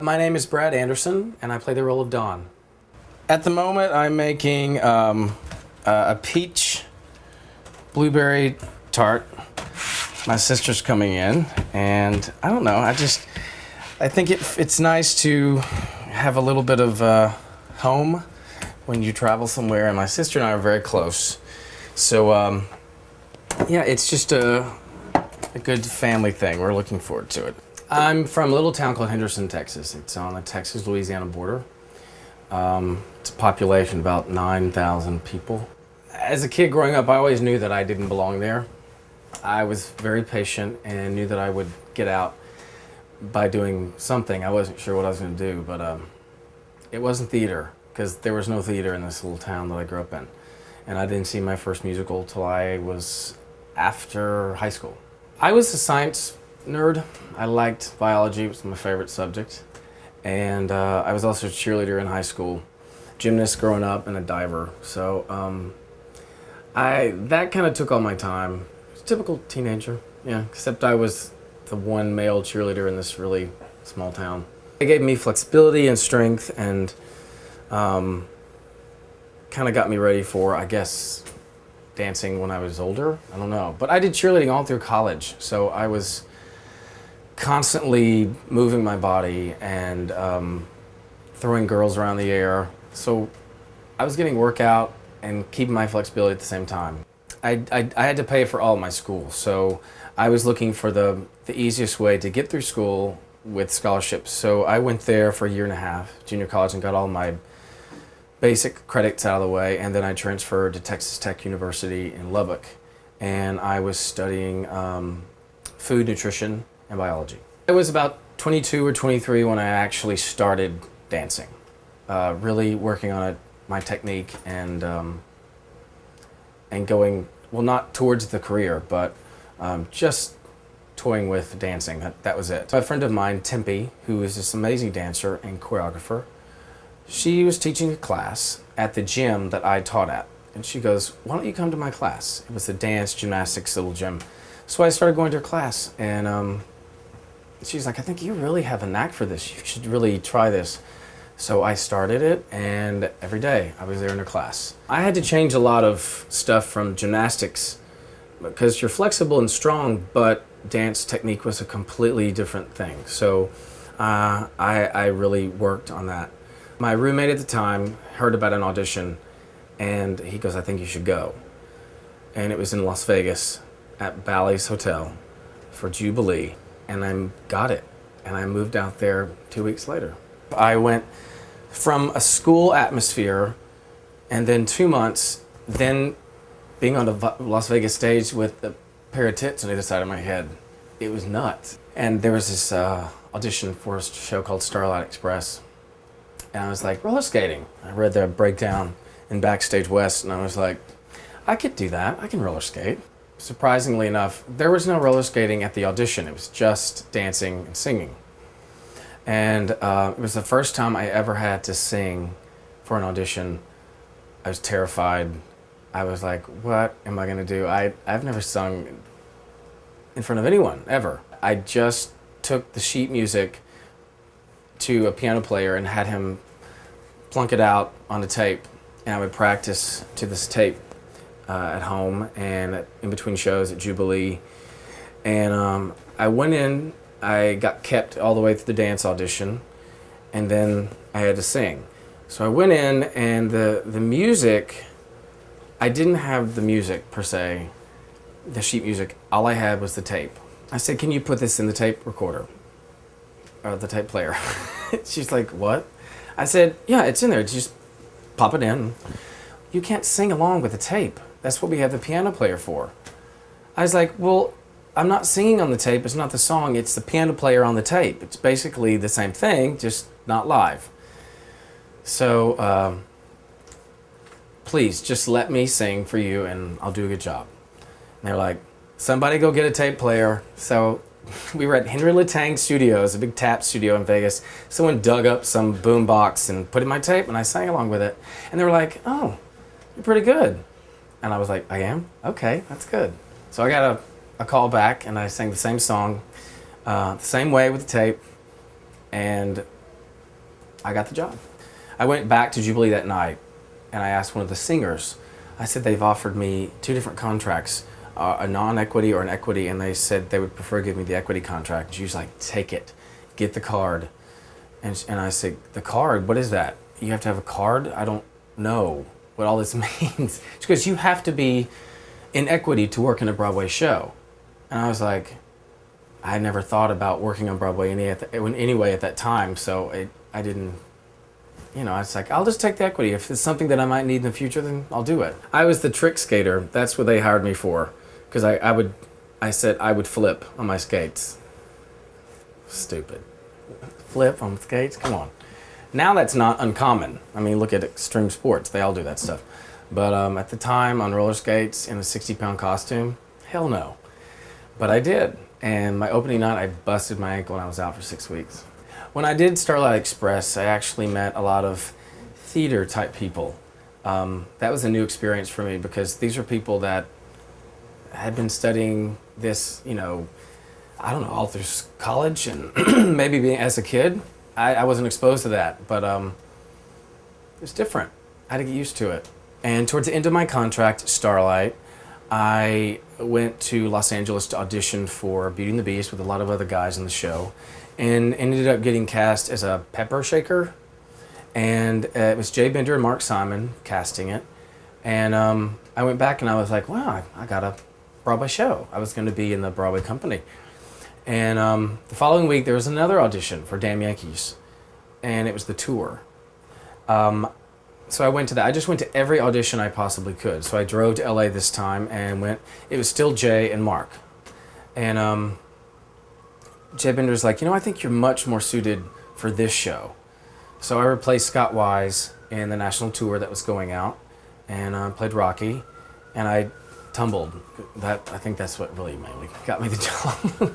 My name is Brad Anderson, and I play the role of Don. At the moment, I'm making a peach blueberry tart. My sister's coming in, and I don't know, I think it's nice to have a little bit of home when you travel somewhere, and my sister and I are very close. So, yeah, it's just a good family thing. We're looking forward to it. I'm from a little town called Henderson, Texas. It's on the Texas-Louisiana border. It's a population of about 9,000 people. As a kid growing up, I always knew that I didn't belong there. I was very patient and knew that I would get out by doing something. I wasn't sure what I was going to do, but it wasn't theater, because there was no theater in this little town that I grew up in. And I didn't see my first musical till I was after high school. I was a science nerd. I liked biology, it was my favorite subject. And I was also a cheerleader in high school, gymnast growing up, and a diver. So that kind of took all my time. Typical teenager, yeah, except I was the one male cheerleader in this really small town. It gave me flexibility and strength, and kind of got me ready for, I guess, dancing when I was older. I don't know. But I did cheerleading all through college, so I was constantly moving my body and throwing girls around the air. So I was getting workout and keeping my flexibility at the same time. I had to pay for all of my school, so I was looking for the easiest way to get through school with scholarships. So I went there for a year and a half, junior college, and got all my basic credits out of the way, and then I transferred to Texas Tech University in Lubbock, and I was studying food, nutrition, and biology. I was about 22 or 23 when I actually started dancing, really working on my technique and going, well, not towards the career, but just toying with dancing. That was it. A friend of mine, Tempe, who is this amazing dancer and choreographer, she was teaching a class at the gym that I taught at. And she goes, why don't you come to my class? It was the dance, gymnastics little gym. So I started going to her class, and she's like, I think you really have a knack for this. You should really try this. So I started it, and every day I was there in her class. I had to change a lot of stuff from gymnastics because you're flexible and strong, but dance technique was a completely different thing. So I really worked on that. My roommate at the time heard about an audition, and he goes, I think you should go. And it was in Las Vegas at Bally's Hotel for Jubilee, and I got it. And I moved out there 2 weeks later. I went from a school atmosphere, and then 2 months, then being on the Las Vegas stage with a pair of tits on either side of my head. It was nuts. And there was this audition for a show called Starlight Express. And I was like, roller skating. I read the breakdown in Backstage West, and I was like, I could do that. I can roller skate. Surprisingly enough, there was no roller skating at the audition. It was just dancing and singing. And it was the first time I ever had to sing for an audition. I was terrified. I was like, what am I gonna do? I've never sung in front of anyone, ever. I just took the sheet music to a piano player and had him plunk it out on the tape. And I would practice to this tape at home and in between shows at Jubilee. And I went in, I got kept all the way through the dance audition, and then I had to sing. So I went in, and the music, I didn't have the music per se, the sheet music. All I had was the tape. I said, can you put this in the tape recorder? Or the tape player. She's like, what? I said, yeah, it's in there. Just pop it in. You can't sing along with the tape. That's what we have the piano player for. I was like, well, I'm not singing on the tape. It's not the song. It's the piano player on the tape. It's basically the same thing, just not live. So please just let me sing for you and I'll do a good job. And they're like, somebody go get a tape player. So we were at Henry Latang Studios, a big tap studio in Vegas. Someone dug up some boom box and put in my tape, and I sang along with it. And they were like, oh, you're pretty good. And I was like, I am? Okay, that's good. So I got a call back, and I sang the same song, the same way with the tape, and I got the job. I went back to Jubilee that night, and I asked one of the singers. I said they've offered me 2 different contracts, a non-equity or an equity, and they said they would prefer give me the equity contract. She was like, take it, get the card. And I said, the card, what is that? You have to have a card? I don't know what all this means. She goes, you have to be in equity to work in a Broadway show. And I was like, I never thought about working on Broadway anyway at that time, so I didn't, you know, I was like, I'll just take the equity. If it's something that I might need in the future, then I'll do it. I was the trick skater. That's what they hired me for, because I said I would flip on my skates. Stupid. Flip on skates? Come on. Now that's not uncommon. I mean, look at extreme sports. They all do that stuff. But at the time, on roller skates in a 60-pound costume, hell no. But I did. And my opening night, I busted my ankle and I was out for 6 weeks. When I did Starlight Express, I actually met a lot of theater type people. That was a new experience for me, because these are people that had been studying this, you know, I don't know, all through college, and maybe being as a kid. I wasn't exposed to that, but it was different. I had to get used to it. And towards the end of my contract, Starlight, I went to Los Angeles to audition for Beauty and the Beast with a lot of other guys in the show, and ended up getting cast as a pepper shaker. And it was Jay Bender and Mark Simon casting it. And I went back and I was like, wow, I got a Broadway show. I was going to be in the Broadway company. And the following week, there was another audition for Damn Yankees, and it was the tour. So I went to that. I just went to every audition I possibly could. So I drove to LA this time and went. It was still Jay and Mark. And Jay Bender was like, you know, I think you're much more suited for this show. So I replaced Scott Wise in the national tour that was going out, and played Rocky, and I tumbled. I think that's what really got me the job.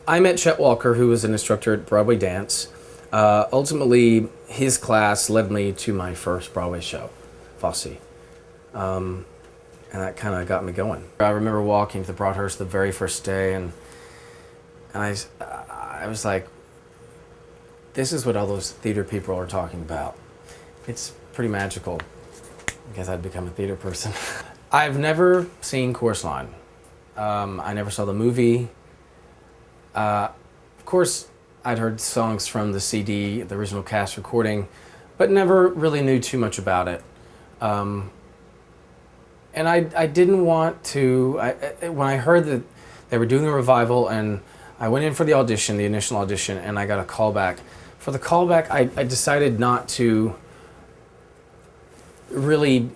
I met Chet Walker, who was an instructor at Broadway Dance. Ultimately, his class led me to my first Broadway show, Fosse. And that kind of got me going. I remember walking to the Broadhurst the very first day, and I was like, this is what all those theater people are talking about. It's pretty magical. I guess I'd become a theater person. I've never seen Chorus Line. I never saw the movie. Of course, I'd heard songs from the CD, the original cast recording, but never really knew too much about it. And I didn't want to, when I heard that they were doing the revival, and I went in for the audition, the initial audition, and I got a callback. For the callback, I decided not to really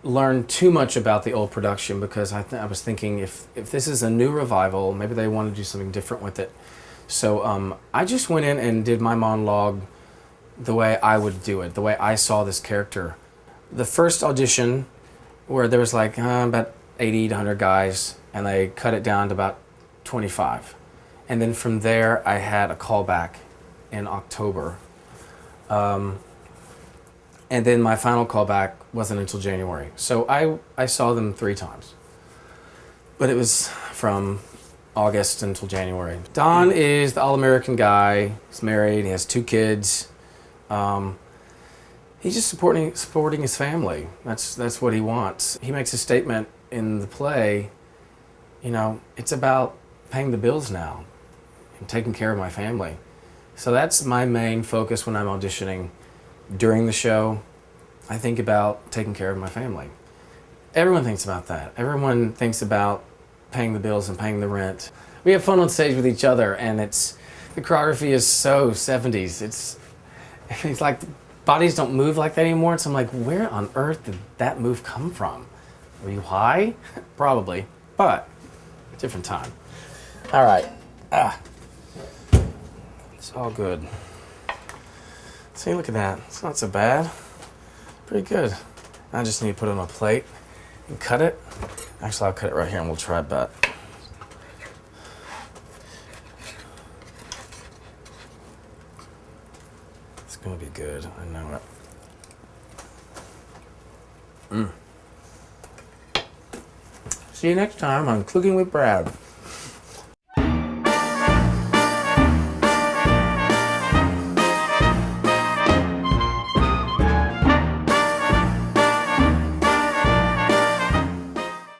learn too much about the old production, because I was thinking, if this is a new revival, maybe they want to do something different with it. So I just went in and did my monologue the way I would do it, the way I saw this character. The first audition, where there was like about 80 to 100 guys, and they cut it down to about 25. And then from there, I had a callback in October. And then my final callback wasn't until January. So I saw them 3 times. But it was from August until January. Don is the all-American guy. He's married, he has 2 kids. He's just supporting his family. That's what he wants. He makes a statement in the play, you know, it's about paying the bills now and taking care of my family. So that's my main focus when I'm auditioning. During the show, I think about taking care of my family. Everyone thinks about that. Everyone thinks about paying the bills and paying the rent. We have fun on stage with each other, and the choreography is so 70s. It's like bodies don't move like that anymore. So I'm like, where on earth did that move come from? Were you high? Probably, but different time. All right. It's all good. See, look at that. It's not so bad. Pretty good. I just need to put it on a plate and cut it. Actually, I'll cut it right here and we'll try that. It's gonna be good. I know it. See you next time on Cooking with Brad.